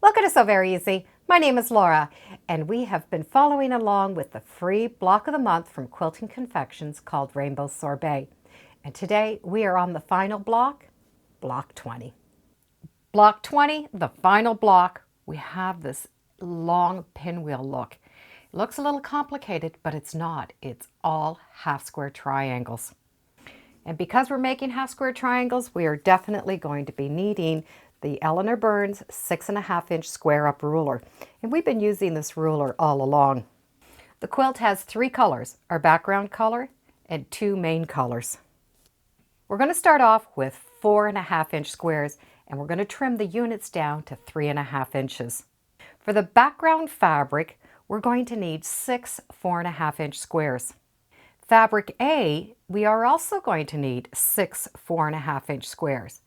Welcome to So Very Easy. My name is Laura, and we have been following along with the free block of the month from Quilting Confections called Rainbow Sorbet. And today we are on the final block, block 20. Block 20, the final block, we have this long pinwheel look. It looks a little complicated, but it's not. It's all half square triangles. And because we're making half square triangles, we are definitely going to be needing the Eleanor Burns 6.5-inch square up ruler. And we've been using this ruler all along. The quilt has 3 colors, our background color and 2 main colors. We're going to start off with 4.5-inch squares, and we're going to trim the units down to 3.5 inches. For the background fabric, we're going to need 6 4.5-inch squares. Fabric A, we are also going to need 6 4.5-inch squares.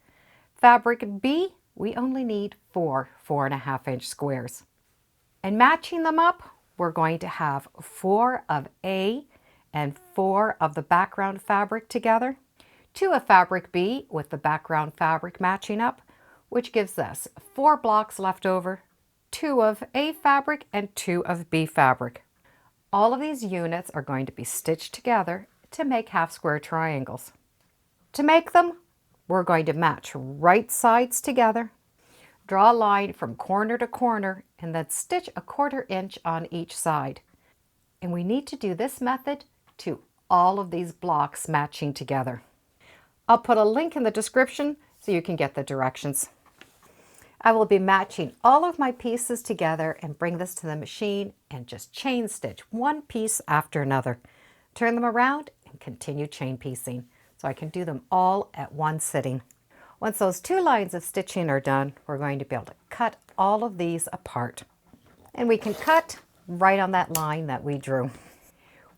Fabric B, we only need 4 4.5-inch squares. And matching them up, we're going to have 4 of A and 4 of the background fabric together, 2 of fabric B with the background fabric matching up, which gives us 4 blocks left over, 2 of A fabric and 2 of B fabric. All of these units are going to be stitched together to make half square triangles. To make them, we're going to match right sides together, draw a line from corner to corner, and then stitch a 1/4 inch on each side. And we need to do this method to all of these blocks matching together. I'll put a link in the description so you can get the directions. I will be matching all of my pieces together and bring this to the machine and just chain stitch one piece after another. Turn them around and continue chain piecing so I can do them all at one sitting. Once those 2 lines of stitching are done, we're going to be able to cut all of these apart. And we can cut right on that line that we drew.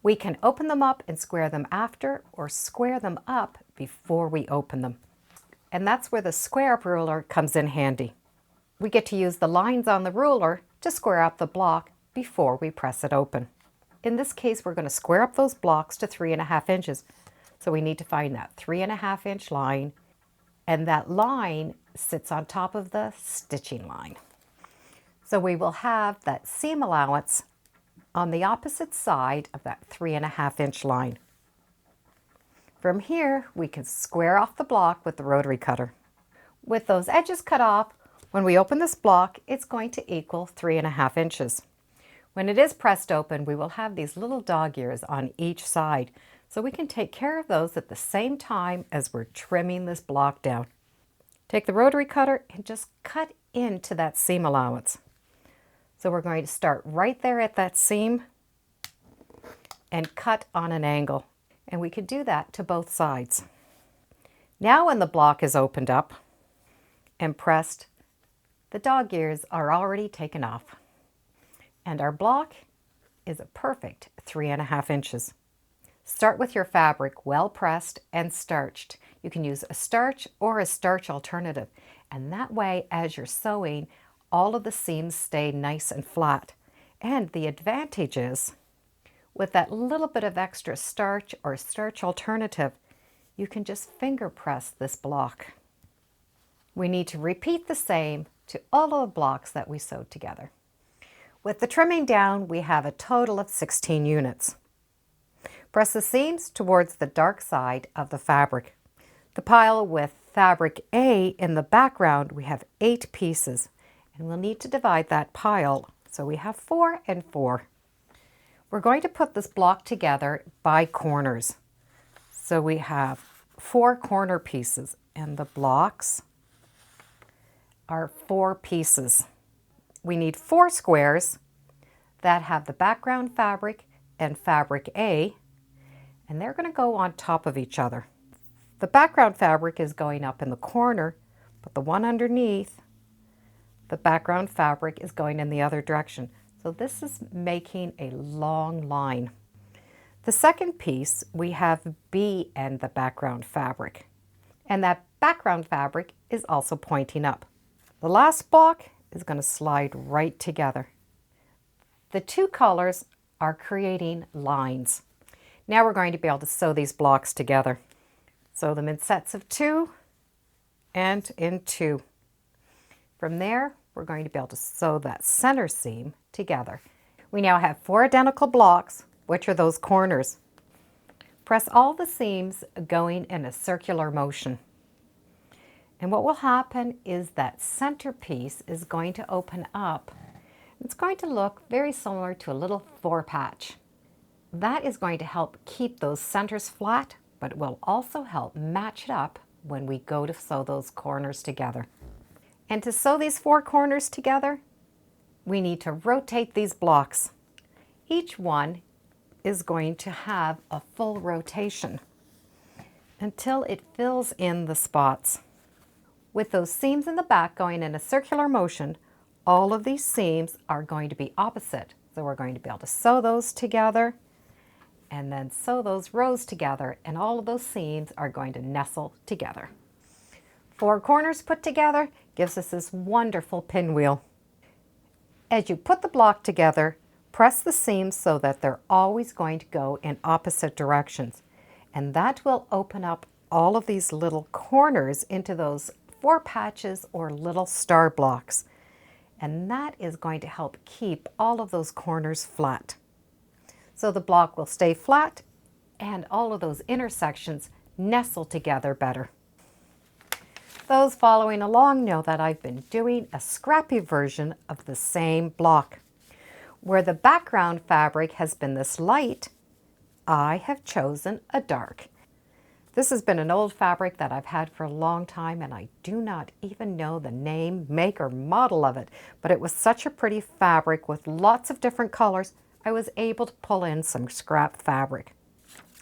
We can open them up and square them after, or square them up before we open them. And that's where the square up ruler comes in handy. We get to use the lines on the ruler to square up the block before we press it open. In this case, we're going to square up those blocks to 3.5 inches. So we need to find that 3.5-inch line, and that line sits on top of the stitching line. So we will have that seam allowance on the opposite side of that 3.5-inch line. From here, we can square off the block with the rotary cutter. With those edges cut off, when we open this block, it's going to equal 3.5 inches. When it is pressed open, we will have these little dog ears on each side, so we can take care of those at the same time as we're trimming this block down. Take the rotary cutter and just cut into that seam allowance. So we're going to start right there at that seam and cut on an angle. And we can do that to both sides. Now when the block is opened up and pressed, the dog ears are already taken off. And our block is a perfect 3.5 inches. Start with your fabric well pressed and starched. You can use a starch or a starch alternative. And that way, as you're sewing, all of the seams stay nice and flat. And the advantage is, with that little bit of extra starch or starch alternative, you can just finger press this block. We need to repeat the same to all of the blocks that we sewed together. With the trimming down, we have a total of 16 units. Press the seams towards the dark side of the fabric. The pile with fabric A in the background, we have 8 pieces, and we'll need to divide that pile. So we have 4 and 4. We're going to put this block together by corners. So we have 4 corner pieces, and the blocks are 4 pieces. We need 4 squares that have the background fabric and fabric A, and they're going to go on top of each other. The background fabric is going up in the corner, but the one underneath, the background fabric is going in the other direction. So this is making a long line. The second piece, we have B and the background fabric, and that background fabric is also pointing up. The last block is going to slide right together. The 2 colors are creating lines. Now we're going to be able to sew these blocks together. Sew them in sets of 2 and in 2. From there, we're going to be able to sew that center seam together. We now have 4 identical blocks, which are those corners. Press all the seams going in a circular motion. And what will happen is that center piece is going to open up. It's going to look very similar to a little 4 patch. That is going to help keep those centers flat, but it will also help match it up when we go to sew those corners together. And to sew these 4 corners together, we need to rotate these blocks. Each one is going to have a full rotation until it fills in the spots. With those seams in the back going in a circular motion, all of these seams are going to be opposite. So we're going to be able to sew those together and then sew those rows together, and all of those seams are going to nestle together. 4 corners put together gives us this wonderful pinwheel. As you put the block together, press the seams so that they're always going to go in opposite directions. And that will open up all of these little corners into those 4 patches or little star blocks. And that is going to help keep all of those corners flat. So the block will stay flat and all of those intersections nestle together better. Those following along know that I've been doing a scrappy version of the same block. Where the background fabric has been this light, I have chosen a dark. This has been an old fabric that I've had for a long time, and I do not even know the name, make, or model of it, but it was such a pretty fabric with lots of different colors, I was able to pull in some scrap fabric.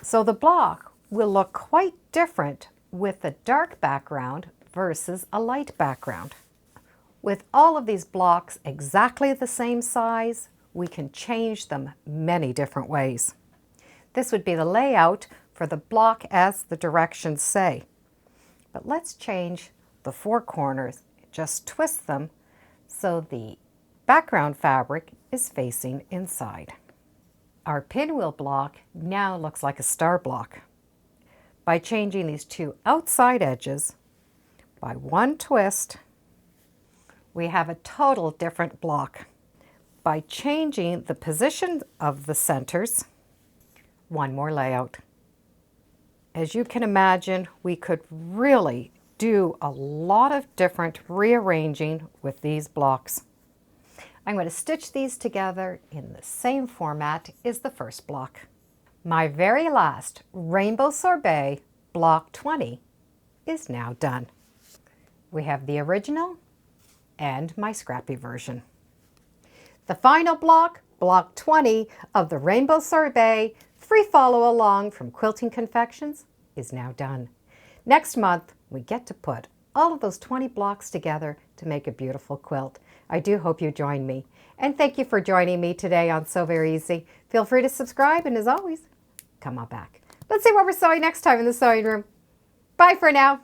So the block will look quite different with a dark background versus a light background. With all of these blocks exactly the same size, we can change them many different ways. This would be the layout for the block as the directions say. But let's change the 4 corners, just twist them so the background fabric is facing inside. Our pinwheel block now looks like a star block. By changing these 2 outside edges by 1 twist, we have a total different block. By changing the position of the centers, 1 more layout. As you can imagine, we could really do a lot of different rearranging with these blocks. I'm going to stitch these together in the same format as the first block. My very last Rainbow Sorbet block 20 is now done. We have the original and my scrappy version. The final block, block 20 of the Rainbow Sorbet free follow along from Quilting Confections is now done. Next month, we get to put all of those 20 blocks together to make a beautiful quilt. I do hope you join me. And thank you for joining me today on Sew Very Easy. Feel free to subscribe, and as always, come on back. Let's see what we're sewing next time in the sewing room. Bye for now.